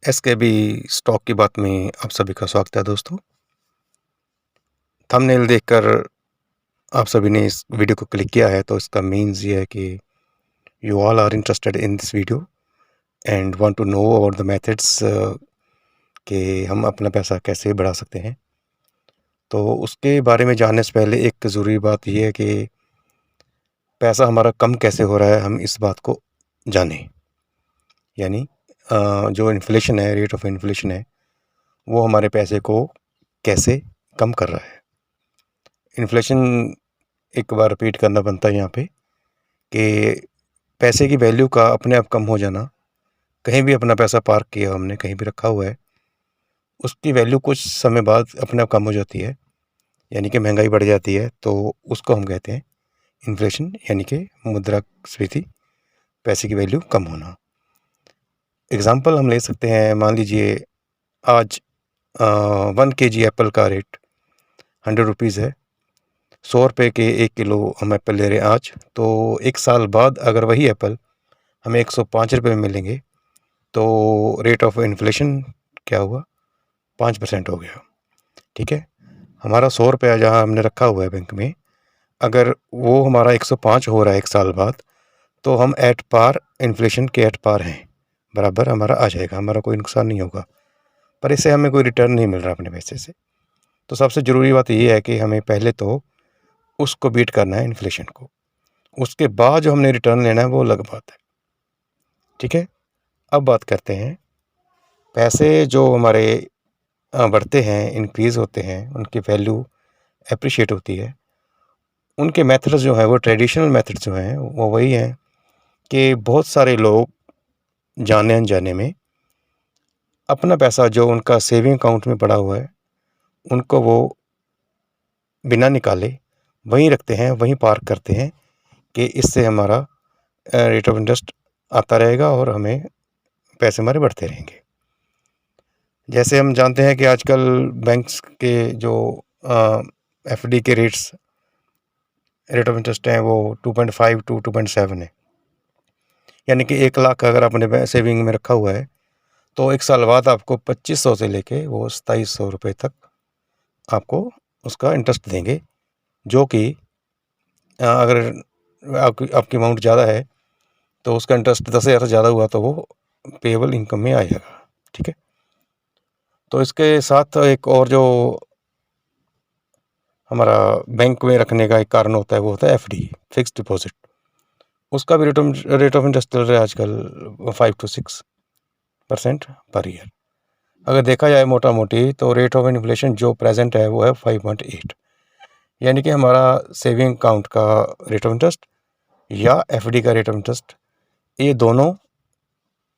SKB stock की बात में आप सभी का स्वागत है दोस्तों। थंबनेल देखकर आप सभी ने इस वीडियो को क्लिक किया है, तो इसका मीन्स ये है कि you all are interested in this video and want to know about the methods कि हम अपना पैसा कैसे बढ़ा सकते हैं। तो उसके बारे में जानने से पहले एक ज़रूरी बात यह है कि पैसा हमारा कम कैसे हो रहा है, हम इस बात को जानें। यानी जो इन्फ्लेशन है, रेट ऑफ इन्फ्लेशन है, वो हमारे पैसे को कैसे कम कर रहा है। इन्फ्लेशन एक बार रिपीट करना बनता है यहाँ पे कि पैसे की वैल्यू का अपने आप कम हो जाना। कहीं भी अपना पैसा पार्क किया हमने, कहीं भी रखा हुआ है, उसकी वैल्यू कुछ समय बाद अपने आप कम हो जाती है, यानी कि महंगाई बढ़ जाती है। तो उसको हम कहते हैं इन्फ्लेशन, यानी कि मुद्रास्फीति, पैसे की वैल्यू कम होना। एग्ज़ाम्पल हम ले सकते हैं, मान लीजिए आज 1 केजी एप्पल का रेट 100 रुपीज़ है। 100 रुपये के 1 किलो हम एप्पल ले रहे हैं आज, तो 1 साल बाद अगर वही एप्पल हमें 105 रुपये में मिलेंगे, तो रेट ऑफ इन्फ्लेशन क्या हुआ? 5% हो गया। ठीक है, हमारा 100 रुपया जहाँ हमने रखा हुआ है बैंक में, अगर वो हमारा 105 हो रहा है 1 साल बाद, तो हम एट पार, इन्फ्लेशन के एट पार हैं, बराबर हमारा आ जाएगा, हमारा कोई नुकसान नहीं होगा। पर इससे हमें कोई रिटर्न नहीं मिल रहा अपने पैसे से। तो सबसे ज़रूरी बात ये है कि हमें पहले तो उसको बीट करना है, इन्फ्लेशन को। उसके बाद जो हमने रिटर्न लेना है वो अलग बात है। ठीक है, अब बात करते हैं पैसे जो हमारे बढ़ते हैं, इंक्रीज़ होते हैं, उनकी वैल्यू एप्रिशिएट होती है। उनके मेथड्स जो हैं, वो ट्रेडिशनल मेथड्स जो हैं, वो वही हैं कि बहुत सारे लोग जाने अनजाने में अपना पैसा जो उनका सेविंग अकाउंट में पड़ा हुआ है, उनको वो बिना निकाले वहीं रखते हैं, वहीं पार्क करते हैं कि इससे हमारा रेट ऑफ इंटरेस्ट आता रहेगा और हमें पैसे हमारे बढ़ते रहेंगे। जैसे हम जानते हैं कि आजकल बैंक्स के जो एफडी के रेट ऑफ इंटरेस्ट हैं, वो 2.5 टू 2.7 है। यानी कि 1 लाख अगर आपने सेविंग में रखा हुआ है, तो 1 साल बाद आपको 2500 से लेके वो 2700 रुपये तक आपको उसका इंटरेस्ट देंगे, जो कि अगर आपकी अमाउंट ज़्यादा है, तो उसका इंटरेस्ट 10,000 से ज़्यादा हुआ तो वो पेएबल इनकम में आ जाएगा। ठीक है, तो इसके साथ एक और जो हमारा बैंक में रखने का एक कारण होता है, वो होता है एफडी, फिक्स्ड डिपॉजिट। उसका भी रेट ऑफ इंटरेस्ट चल रहा है आजकल 5 टू 6% पर ईयर। अगर देखा जाए मोटा मोटी, तो रेट ऑफ इन्फ्लेशन जो प्रेजेंट है वो है 5.8। यानी कि हमारा सेविंग अकाउंट का रेट ऑफ इंटरेस्ट या एफडी का रेट ऑफ इंटरेस्ट, ये दोनों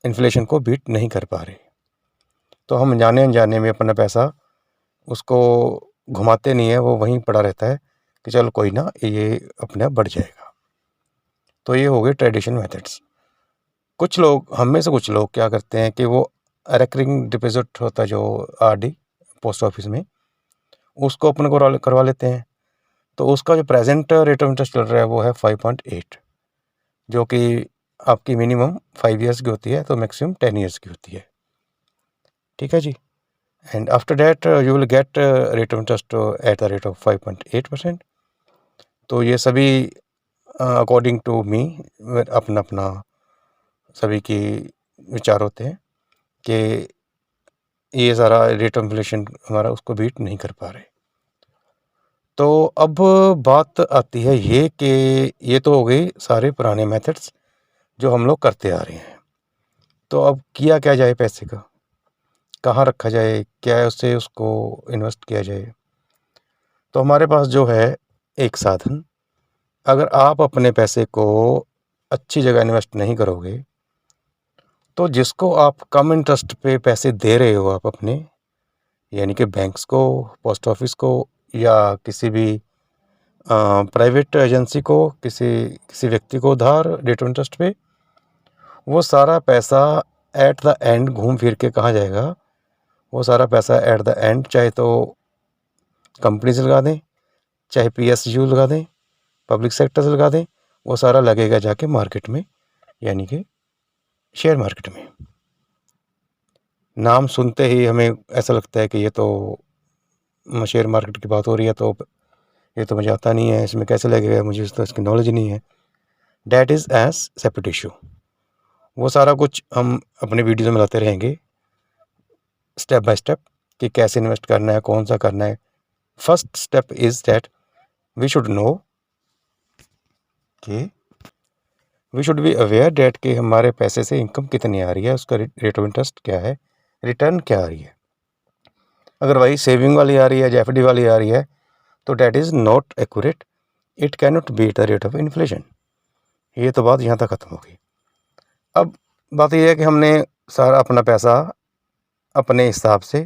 इन्फ्लेशन को बीट नहीं कर पा रहे। तो हम जाने अनजाने में अपना पैसा उसको घुमाते नहीं है, वो वहीं पड़ा रहता है कि चलो कोई ना, ये अपने आप बढ़ जाएगा। तो ये हो गए ट्रेडिशनल मेथड्स। कुछ लोग, हम में से कुछ लोग क्या करते हैं कि वो रिकरिंग डिपॉजिट होता है जो आरडी पोस्ट ऑफिस में, उसको अपने को करवा लेते हैं। तो उसका जो प्रेजेंट रेट ऑफ इंटरेस्ट चल रहा है वो है 5.8, जो कि आपकी मिनिमम 5 ईयर्स की होती है, तो मैक्सिमम 10 ईयर्स की होती है। ठीक है जी, and after that you will get rate of interest at the rate of 5.8%। तो ये सभी अकॉर्डिंग टू मी, अपना अपना सभी की विचार होते हैं कि ये सारा रेट ऑफ इन्फ्लेशन हमारा उसको बीट नहीं कर पा रहे। तो अब बात आती है ये कि ये तो हो गई सारे पुराने मेथड्स जो हम लोग करते आ रहे हैं। तो अब किया क्या जाए पैसे का, कहाँ रखा जाए, क्या उससे उसको इन्वेस्ट किया जाए। तो हमारे पास जो है एक साधन, अगर आप अपने पैसे को अच्छी जगह इन्वेस्ट नहीं करोगे, तो जिसको आप कम इंटरेस्ट पे पैसे दे रहे हो आप अपने, यानी कि बैंक्स को, पोस्ट ऑफिस को, या किसी भी प्राइवेट एजेंसी को, किसी व्यक्ति को उधार रेट ऑफ इंटरेस्ट पे, वो सारा पैसा एट द एंड घूम फिर के कहाँ जाएगा? वो सारा पैसा एट द एंड चाहे तो कंपनी से लगा दें, चाहे पीएसयू लगा दें, पब्लिक सेक्टर से लगा दें, वो सारा लगेगा जाके मार्केट में, यानी कि शेयर मार्केट में। नाम सुनते ही हमें ऐसा लगता है कि ये तो शेयर मार्केट की बात हो रही है, तो ये तो मुझे आता नहीं है, इसमें कैसे लगेगा, मुझे तो इसकी नॉलेज नहीं है। That is as separate issue. वो सारा कुछ हम अपने वीडियो में लाते रहेंगे स्टेप बाय स्टेप कि कैसे इन्वेस्ट करना है, कौन सा करना है। First step is that we should know कि we should be aware that कि हमारे पैसे से इनकम कितनी आ रही है, उसका रेट ऑफ इंटरेस्ट क्या है, रिटर्न क्या आ रही है। अगर वही सेविंग वाली आ रही है या एफ डी वाली आ रही है तो that is not accurate, it can not beat the rate of inflation. ये तो बात यहाँ तक ख़त्म हो गई। अब बात यह है कि हमने सारा अपना पैसा अपने हिसाब से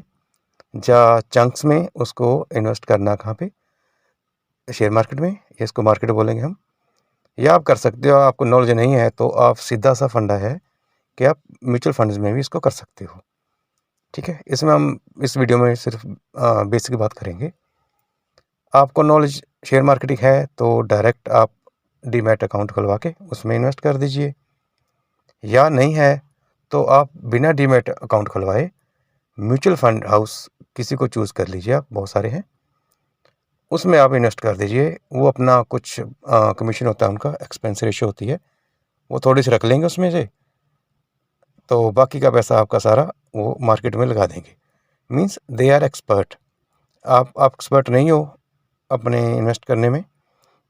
या चंक्स में उसको इन्वेस्ट करना कहाँ पे, शेयर मार्केट में, या इसको मार्केट बोलेंगे हम। या आप कर सकते हो, आपको नॉलेज नहीं है तो आप सीधा सा फंडा है कि आप म्यूचुअल फंड्स में भी इसको कर सकते हो। ठीक है, इसमें हम इस वीडियो में सिर्फ बेसिक बात करेंगे। आपको नॉलेज शेयर मार्केटिंग है तो डायरेक्ट आप डीमैट अकाउंट खुलवा के उसमें इन्वेस्ट कर दीजिए, या नहीं है तो आप बिना डीमैट अकाउंट खुलवाए म्यूचुअल फंड हाउस किसी को चूज़ कर लीजिए, आप बहुत सारे हैं, उसमें आप इन्वेस्ट कर दीजिए। वो अपना कुछ कमीशन होता है, उनका एक्सपेंस रेशियो होती है, वो थोड़ी सी रख लेंगे उसमें से, तो बाकी का पैसा आपका सारा वो मार्केट में लगा देंगे। Means they are expert. आप एक्सपर्ट नहीं हो अपने इन्वेस्ट करने में,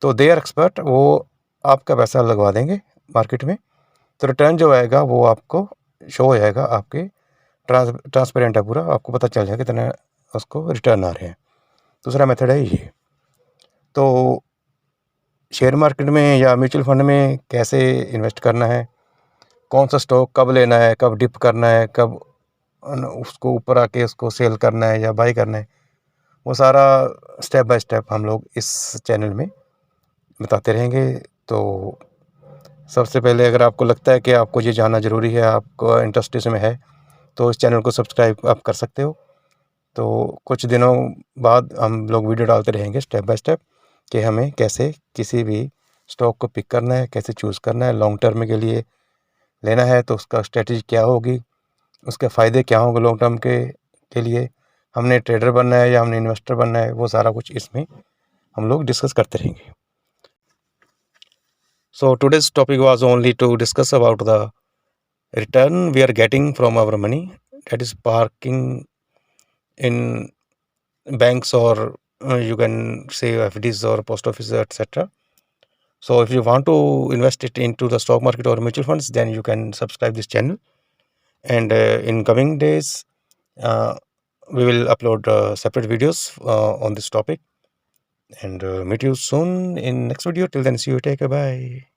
तो दे आर एक्सपर्ट, वो आपका पैसा लगवा देंगे मार्केट में, तो रिटर्न जो आएगा वो आपको शो हो जाएगा, आपके ट्रांसपेरेंट है पूरा, आपको पता चल जाएगा कितना उसको रिटर्न आ रहे हैं। दूसरा मेथड है ये। तो शेयर मार्केट में या म्यूचुअल फंड में कैसे इन्वेस्ट करना है, कौन सा स्टॉक कब लेना है, कब डिप करना है, कब उसको ऊपर आके उसको सेल करना है या बाई करना है, वो सारा स्टेप बाय स्टेप हम लोग इस चैनल में बताते रहेंगे। तो सबसे पहले अगर आपको लगता है कि आपको ये जानना ज़रूरी है, आपको इंटरेस्ट इसमें है, तो इस चैनल को सब्सक्राइब आप कर सकते हो। तो कुछ दिनों बाद हम लोग वीडियो डालते रहेंगे स्टेप बाय स्टेप कि हमें कैसे किसी भी स्टॉक को पिक करना है, कैसे चूज़ करना है, लॉन्ग टर्म के लिए लेना है तो उसका स्ट्रेटजी क्या होगी, उसके फ़ायदे क्या होंगे लॉन्ग टर्म के लिए, हमने ट्रेडर बनना है या हमने इन्वेस्टर बनना है, वो सारा कुछ इसमें हम लोग डिस्कस करते रहेंगे। So today's topic was only to discuss about the return we are getting from our money, that is parking in banks, or you can say FDs or post office, etc. So if you want to invest it into the stock market or mutual funds, then you can subscribe this channel, and in coming days we will upload separate videos on this topic, and meet you soon in next video. Till then, see you, take care, bye.